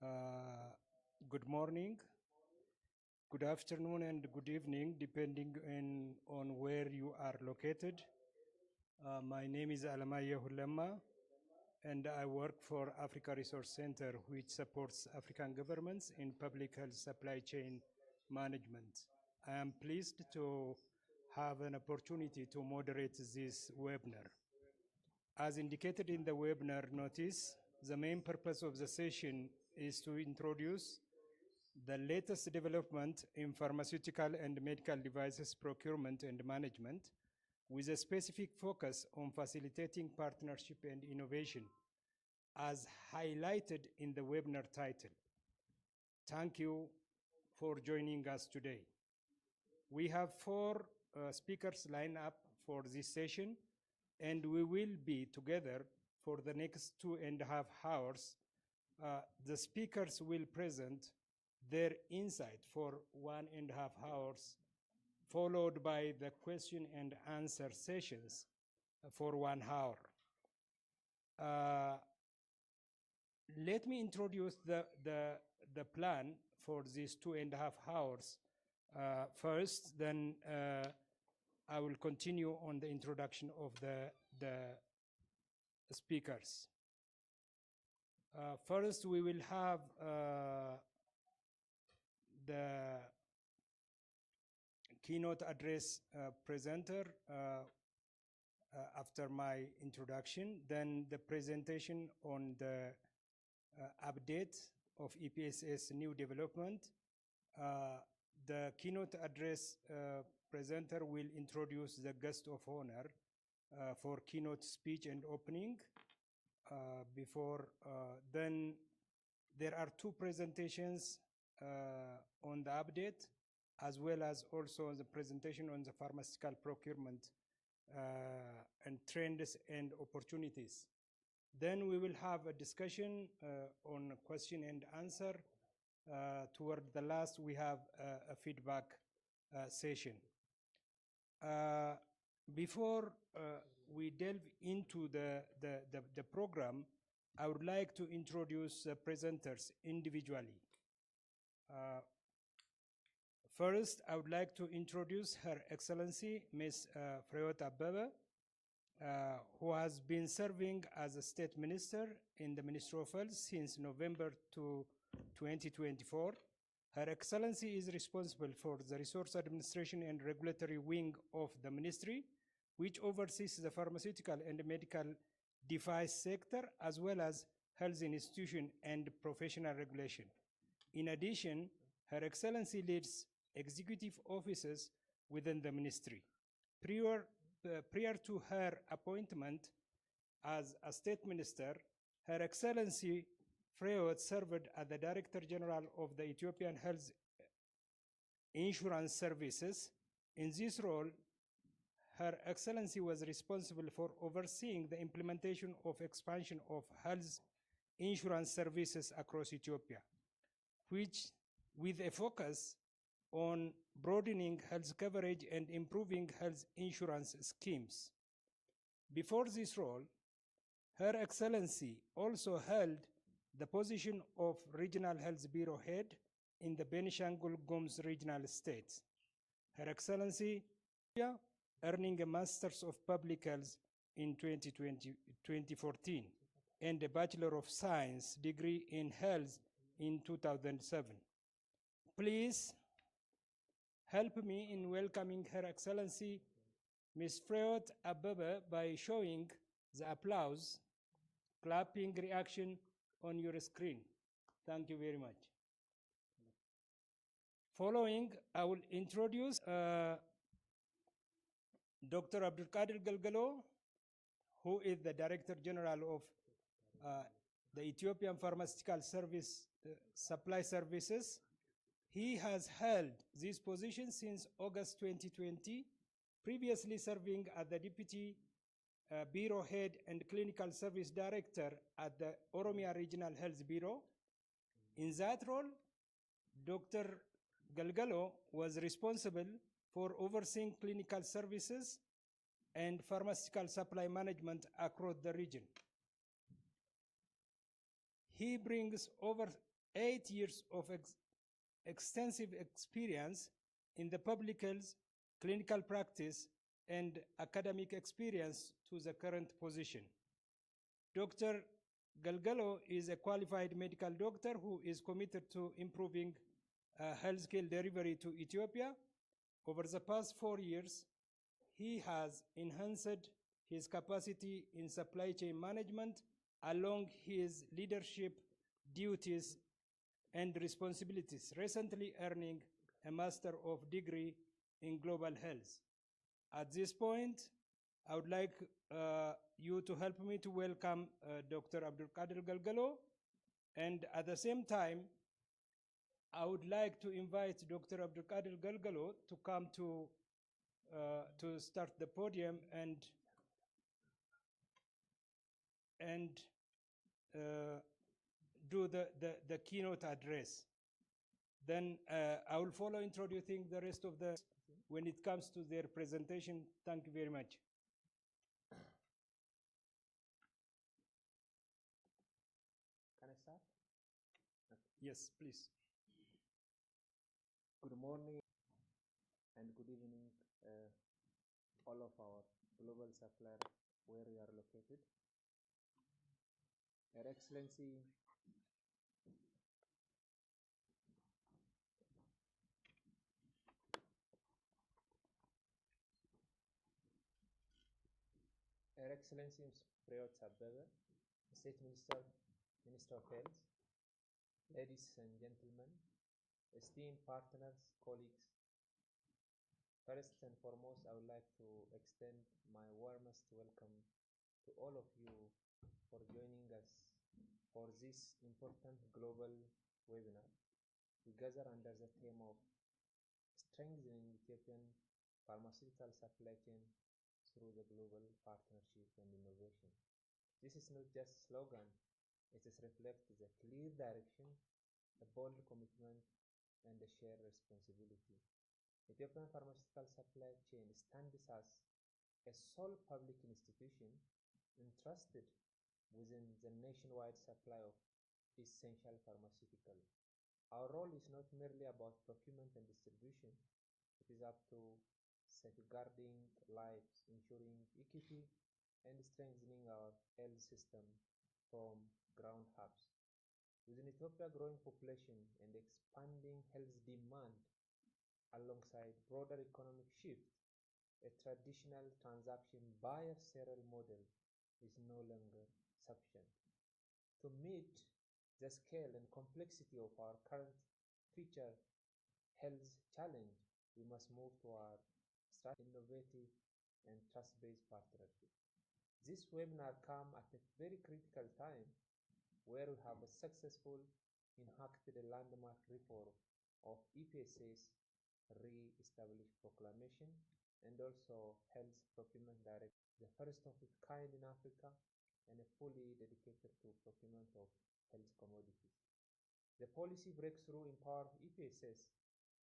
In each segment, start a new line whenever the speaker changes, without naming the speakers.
Uh, Good morning, good afternoon, and good evening, depending on where you are located. My name is Alamaya Hulema, and I work for Africa Resource Center, which supports African governments in public health supply chain management. I am pleased to have an opportunity to moderate this webinar. As indicated in the webinar notice, the main purpose of the session is to introduce the latest development in pharmaceutical and medical devices procurement and management, with a specific focus on facilitating partnership and innovation, as highlighted in the webinar title. Thank you for joining us today. We have four speakers lined up for this session, and we will be together for the next 2.5 hours. The speakers will present their insight for 1.5 hours, followed by the question and answer sessions for 1 hour. Let me introduce the plan for these 2.5 hours first, then I will continue on the introduction of the speakers. First, we will have the keynote address presenter after my introduction, then the presentation on the update of EPSS new development. The keynote address presenter will introduce the guest of honor for keynote speech and opening. Then there are two presentations on the update, as well as also the presentation on the pharmaceutical procurement and trends and opportunities. Then we will have a discussion on question and answer. Toward the last, we have a feedback session. Before we delve into the program, I would like to introduce the presenters individually. First, I would like to introduce Her Excellency, Ms. Freot Abebe, who has been serving as a State Minister in the Ministry of Health since November 2024. Her Excellency is responsible for the Resource Administration and Regulatory Wing of the Ministry, which oversees the pharmaceutical and medical device sector, as well as health institution and professional regulation. In addition, Her Excellency leads executive offices within the ministry. Prior to her appointment as a State Minister, Her Excellency Freot served as the Director General of the Ethiopian Health Insurance Services. In this role, Her Excellency was responsible for overseeing the implementation of expansion of health insurance services across Ethiopia, which with a focus on broadening health coverage and improving health insurance schemes. Before this role, Her Excellency also held the position of Regional Health Bureau Head in the Benishangul Gumuz Regional State. Her Excellency earning a Master's of Public Health in 2014 and a Bachelor of Science degree in Health in 2007. Please help me in welcoming Her Excellency Ms. Freot Abebe by showing the applause, clapping reaction on your screen. Thank you very much. Following, I will introduce Dr. Abdulkadir Galgalo, who is the Director General of the Ethiopian Pharmaceutical Supply Services. He has held this position since August 2020, previously serving as the Deputy Bureau Head and Clinical Service Director at the Oromia Regional Health Bureau. In that role, Dr. Galgalo was responsible for overseeing clinical services and pharmaceutical supply management across the region. He brings over 8 years of extensive experience in the public health, clinical practice, and academic experience to the current position. Dr. Galgalo is a qualified medical doctor who is committed to improving healthcare delivery to Ethiopia. Over the past 4 years, he has enhanced his capacity in supply chain management along his leadership duties and responsibilities, recently earning a Master of Degree in Global Health. At this point, I would like you to help me to welcome Dr. Abdul Qadir Galgalo, and at the same time, I would like to invite Dr. Abdul Qadir Galgalo to come to start the podium and do the keynote address. Then I will follow introducing the rest of the when it comes to their presentation. Thank you very much.
Can I start? Okay.
Yes, please.
Good morning and good evening, all of our global suppliers where we are located. Your Excellency, Your Excellency Priyot Abebe, State Minister, Minister of Health, ladies and gentlemen, esteemed partners, colleagues, first and foremost, I would like to extend my warmest welcome to all of you for joining us for this important global webinar. We gather under the theme of strengthening Ethiopian pharmaceutical supply chain through the global partnership and innovation. This is not just a slogan, it reflects the clear direction, a bold commitment, and a shared responsibility. Ethiopian pharmaceutical supply chain stands as a sole public institution entrusted within the nationwide supply of essential pharmaceutical. Our role is not merely about procurement and distribution, it is up to safeguarding lives, ensuring equity, and strengthening our health system from ground ups. Within Ethiopia's growing population and expanding health demand, alongside broader economic shift, a traditional transaction buyer serial model is no longer sufficient. To meet the scale and complexity of our current future health challenge, we must move toward innovative and trust-based partnership. This webinar comes at a very critical time where we have successfully enacted a landmark reform of EPSA's re-established proclamation and also Health Procurement Directive, the first of its kind in Africa and fully dedicated to procurement of health commodities. The policy breakthrough empowers EPSs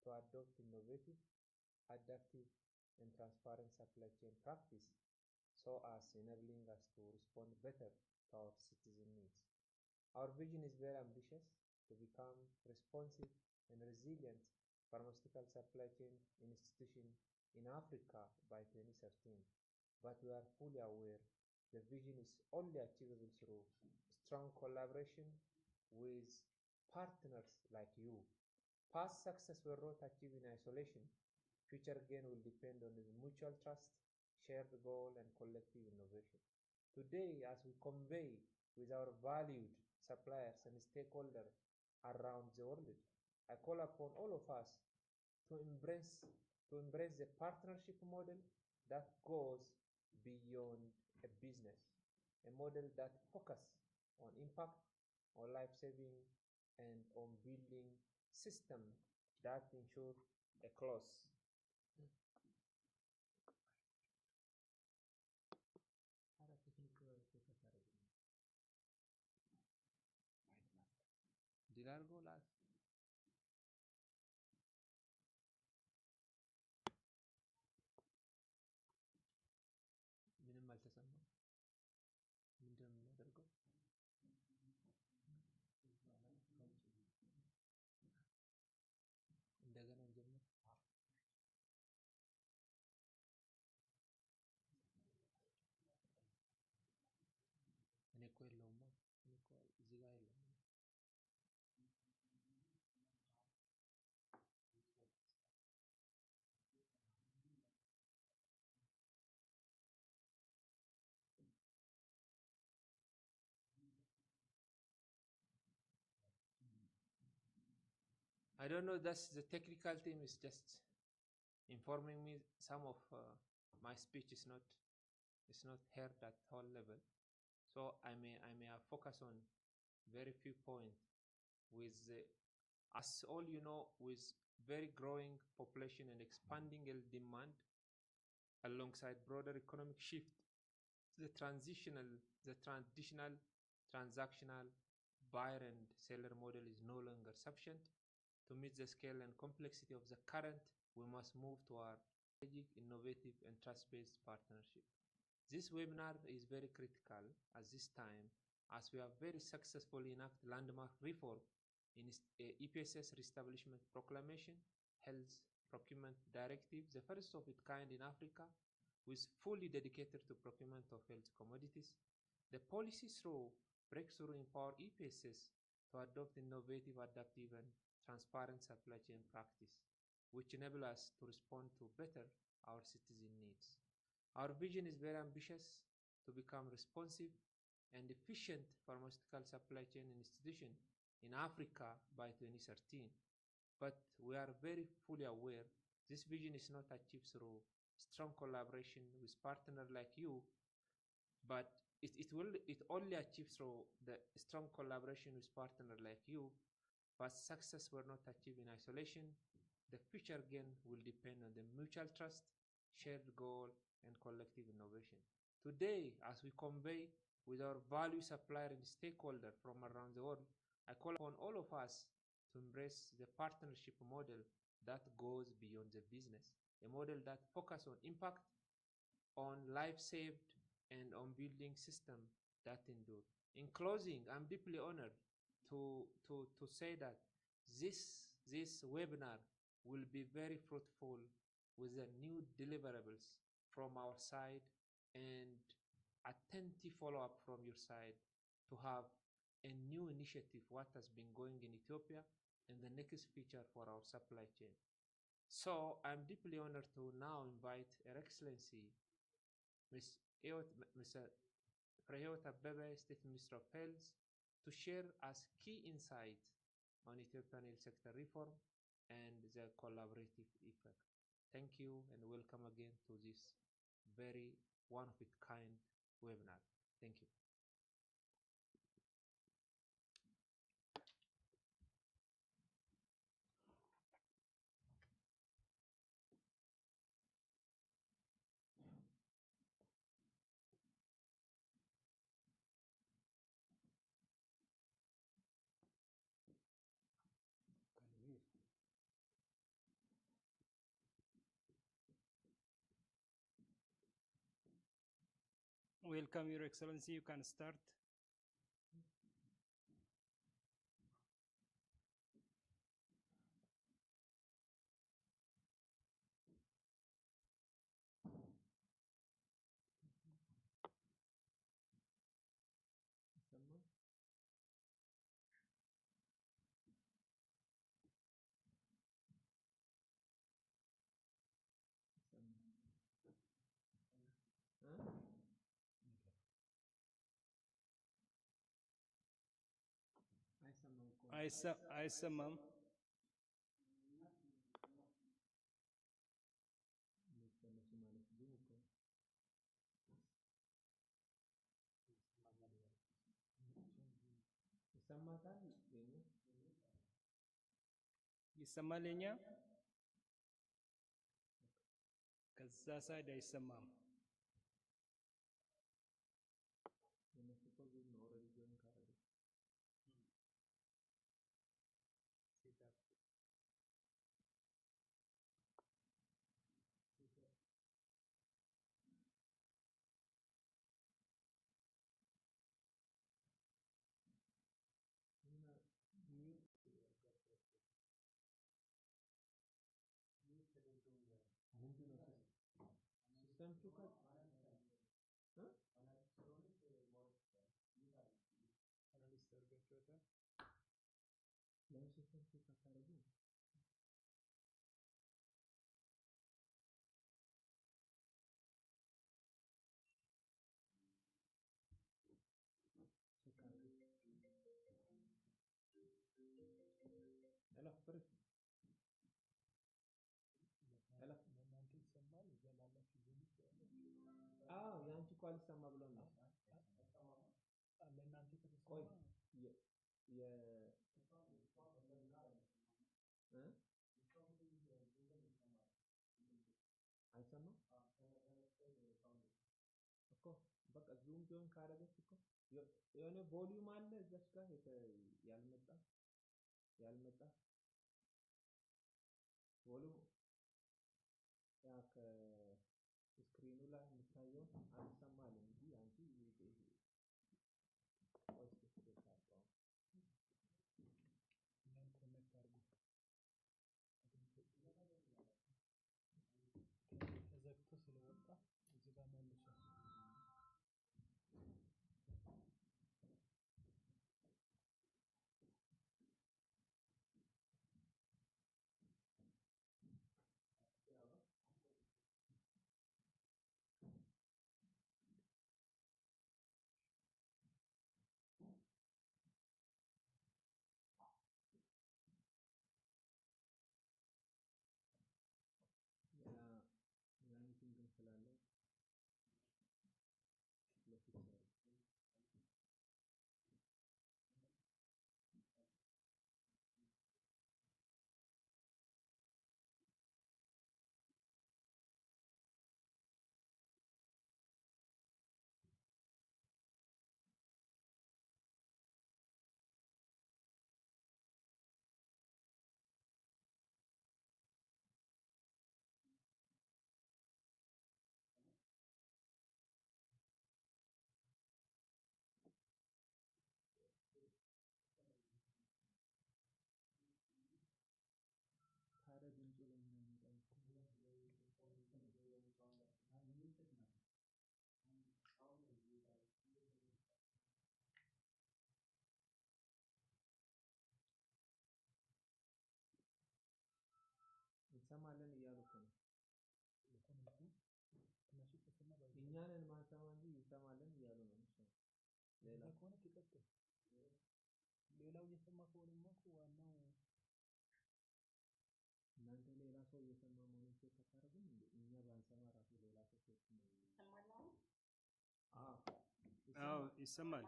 to adopt innovative, adaptive, and transparent supply chain practice, so as enabling us to respond better to our citizen needs. Our vision is very ambitious to become responsive and resilient pharmaceutical supply chain institution in Africa by 2013. But we are fully aware the vision is only achievable through strong collaboration with partners like you. Past success were not achieved in isolation. Future gain will depend on the mutual trust, shared goal, and collective innovation. Today, as we convey with our valued suppliers and stakeholders around the world, I call upon all of us to embrace the partnership model that goes beyond a business, a model that focuses on impact, on life-saving, and on building systems that ensure a close. Did I go last? ምንም አልተሰማም። ምንድን ነው የምናደርገው? እዚህ ጋር የለም። I don't know, that's the technical team is just informing me some of my speech is not heard at whole level. So I may have focus on very few points with as all you know, with very growing population and expanding demand alongside broader economic shift, the traditional transactional buyer and seller model is no longer sufficient to meet the scale and complexity of the current. We must move toward strategic, innovative, and trust-based partnership. This webinar is very critical at this time as we have very successfully enacted landmark reform in EPSS Reestablishment Proclamation, Health Procurement Directive, the first of its kind in Africa, which is fully dedicated to procurement of health commodities. The policy through breakthrough empower EPSS to adopt innovative, adaptive, and transparent supply chain practice, which enable us to respond to better our citizen needs. Our vision is very ambitious to become responsive and efficient pharmaceutical supply chain institution in Africa by 2013. But we are very fully aware this vision is not achieved through strong collaboration with partners like you, but it only achieved through the strong collaboration with partners like you. But success will not achieved in isolation. The future gain will depend on the mutual trust, shared goal, and collective innovation. Today, as we convey with our value supplier and stakeholder from around the world, I call upon all of us to embrace the partnership model that goes beyond the business, a model that focuses on impact, on life saved, and on building systems that endure. In closing, I'm deeply honored to say that this webinar will be very fruitful with the new deliverables from our side and attentive follow-up from your side to have a new initiative what has been going in Ethiopia and the next feature for our supply chain. So I'm deeply honored to now invite Her Excellency Mr. Freyot Abebe, State Minister of Health, to share us key insights on Ethiopian health sector reform and the collaborative effect. Thank you and welcome again to this very one-of-a-kind webinar. Thank you.
Welcome, Your Excellency. You can start. አይሰማም። ይሰማል የኛ ከዛ ሳይድ አይሰማም።
information check አታደርጉም? ቼክ አድርጉ። ሄሎ ፍሬ ሄሎ
ለእናንተ ይሰማል? እዛ ላላችሁ ዞን ውስጥ ያላችሁ?
አዎ ያንቺ እኮ አልሰማ ብሎን ነው።
ለእናንተ ከተሰማ
ቆይ አይሰማም እኮ በቃ ዙም ጆን ካደረገች እኮ የሆነ ቮሊዩም አለ እዛች ጋር ያልመጣ ቮሊዩም ያ ከስክሪኑ ላይ የሚታየው አልሰማልም እንጂ አንቺ ቆይ ቼክ አድርገው
እኛን ኮኔክት አድርጉ። ተዘግቶ ስለወጣ እዚህ ጋር መልሶ
ሚቲንግ ስላለ ለፊክስ ታዲያ ድምፁ ለምን አይመጣም? እንሰማለን እያሉ እኮ ነው።
እነሱ ተሰማ ባይዘ
እኛንን ማንሰማ እንጂ ይሰማለን እያሉ ነው። እሱ
ሌላ ከሆነ ትቀጥል። ሌላው እየሰማ ከሆነማ እኮ ዋናው
እናንተ ሌላ ሰው እየሰማ መሆኑን ቼክ አታደርጉም እንዴ? እኛ ባንሰማ ራሱ ሌላ ሰው ቼክ ነው።
አዎ ይሰማል።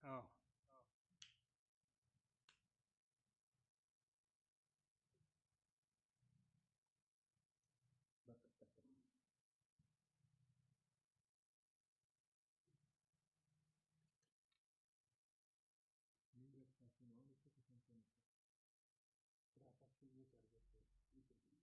አዎ
ራሳችን አሁን እኮ ተሰምቶ ነበር።
ራሳችሁን ሚት አድርጋችሁ ቦዲ የለም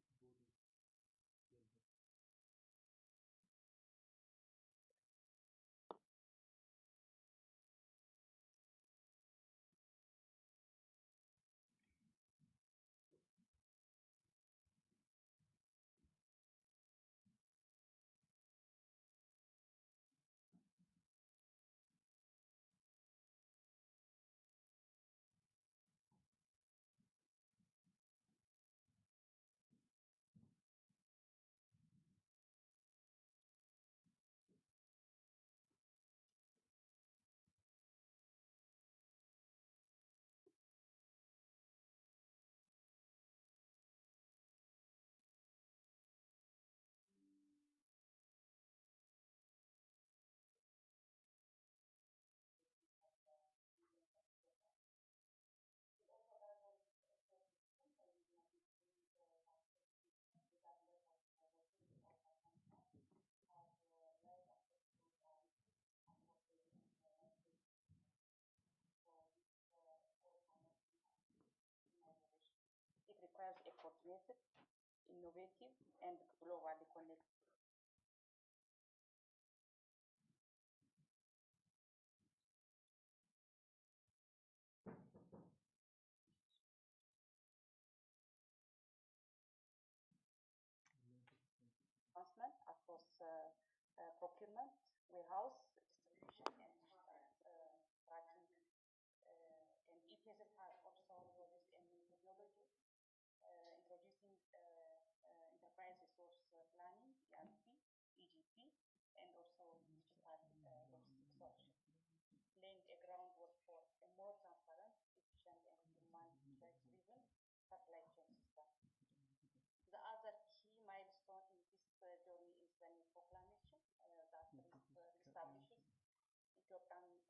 It requires a coordinated, innovative, and globally connected. Advancement across procurement, warehouse, Ethiopian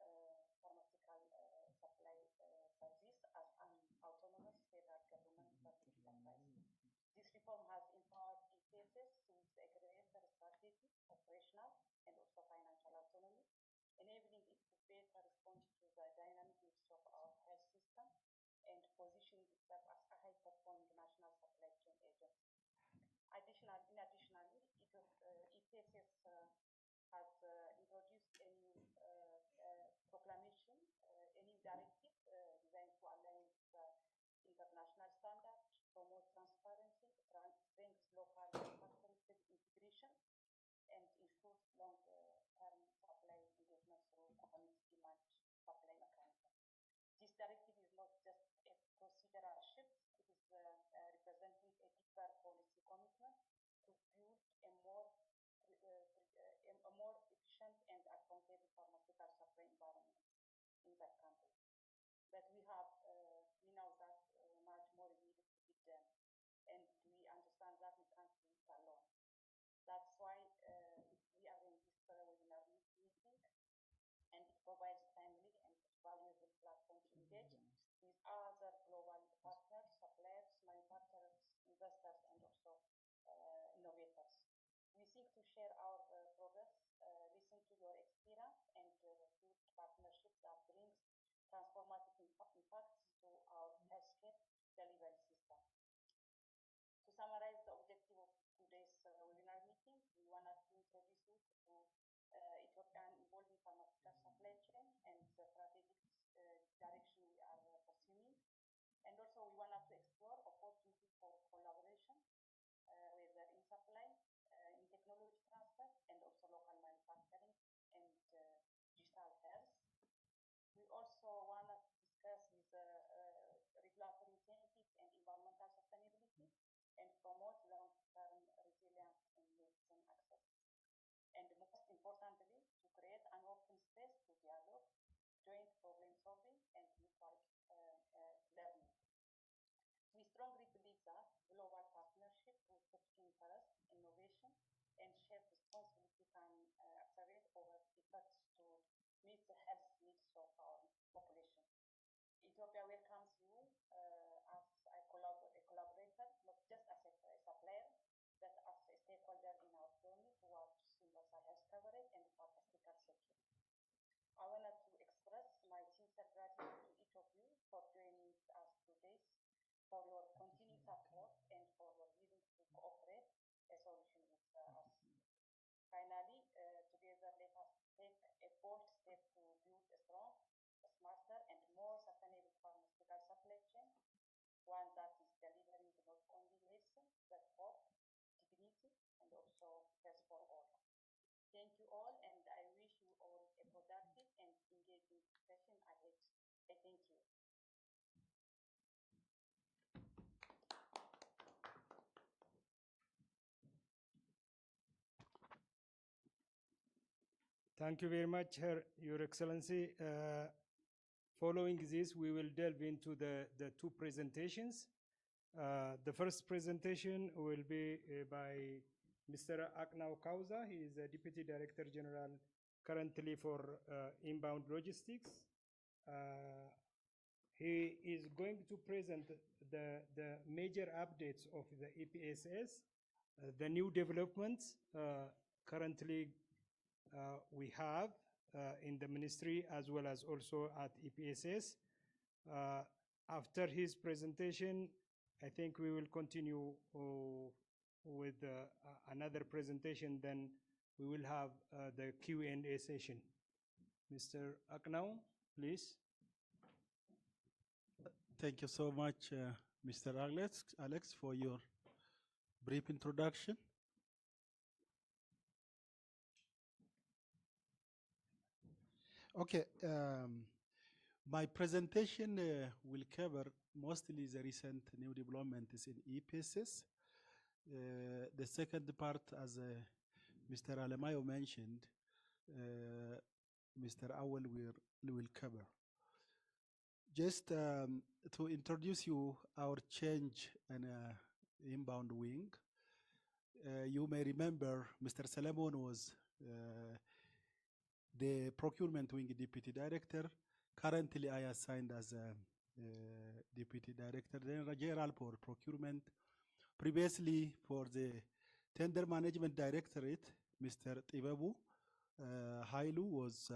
pharmaceutical supply service as an autonomous federal government public enterprise. This reform has empowered EPSS with a greater strategic, operational, and also financial autonomy, enabling it to better respond to the dynamic needs of our health system and positioning itself as a high-performing national supply chain agency. Additionally, EPSS has introduced a new proclamation, a new directive designed to align with international standards, promote transparency, strengthen local manufacturing integration, and ensure long-term supply engagement through community demand supply mechanism. This directive is not just a procedural shift, it is representing a deeper policy commitment to build a more efficient and accountable pharmaceutical supply environment in that country. But we know that much more needed to be done, and we understand that we can't do it alone. That's why we are in this webinar meeting, and it provides timely and valuable platform to engage with other global partners, suppliers, manufacturers, investors, and also innovators. We seek to share our progress, listen to your experience, and build partnerships that brings transformative impacts to our healthcare delivery system. To summarize the objective of today's webinar meeting, we wanted to introduce you to Ethiopian evolving pharmaceutical supply chain and the strategic direction we are pursuing. And also we wanted to explore opportunities for collaboration, whether in supply, in technology transfer, and also local manufacturing and digital health. We also wanted to discuss with regulatory incentives and environmental sustainability and promote long-term resilience and medicine access. And most importantly, to create an open space to dialogue, joint problem solving, and mutual learning. We strongly believe that global partnership with African interest, innovation, and shared responsibility can accelerate our efforts to meet the health needs of our population. Ethiopia welcomes you as a collaborator, not just as a supplier, but as a stakeholder in our journey towards universal health coverage and pharmaceutical security. I wanted to express my sincere gratitude to each of you for joining us today, for your continued support, and for your willingness to cooperate a solution with us. Finally, together let us take a bold step to build a strong, smarter, and more sustainable pharmaceutical supply chain, one that is delivering not only medicine, but hope, dignity, and also health for all. Thank you all, and I wish you all a productive and engaging session ahead. I thank you.
Thank you very much, Your Excellency. Following this, we will delve into the two presentations. The first presentation will be by Mr. Aknau Kauza. He is the Deputy Director General currently for inbound logistics. He is going to present the major updates of the EPSS, the new developments currently we have in the ministry as well as also at EPSS. After his presentation, I think we will continue with another presentation, then we will have the Q&A session. Mr. Aknau, please.
Thank you so much, Mr. Alex, for your brief introduction. Okay, my presentation will cover mostly the recent new developments in EPSS. The second part, as Mr. Alemayo mentioned, Mr. Awal will cover. Just to introduce you our change and inbound wing. You may remember Mr. Salamon was
the procurement wing deputy director. Currently, I assigned as a deputy director, then general for procurement. Previously, for the tender management directorate, Mr. Tibabu Hailu was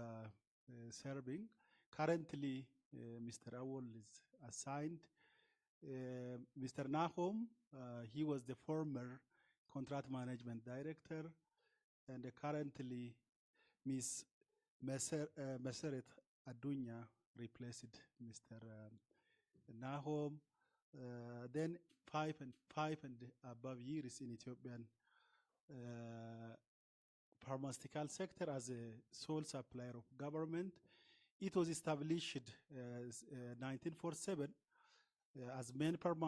serving. Currently, Mr. Awol is assigned. Mr. Nahom, he was the former contract management director, and currently Ms. Meseret Adunya replaced Mr. Nahom. Then five and above years in Ethiopian pharmaceutical sector as a sole supplier of government. It was established 1947 as main pharmaceutical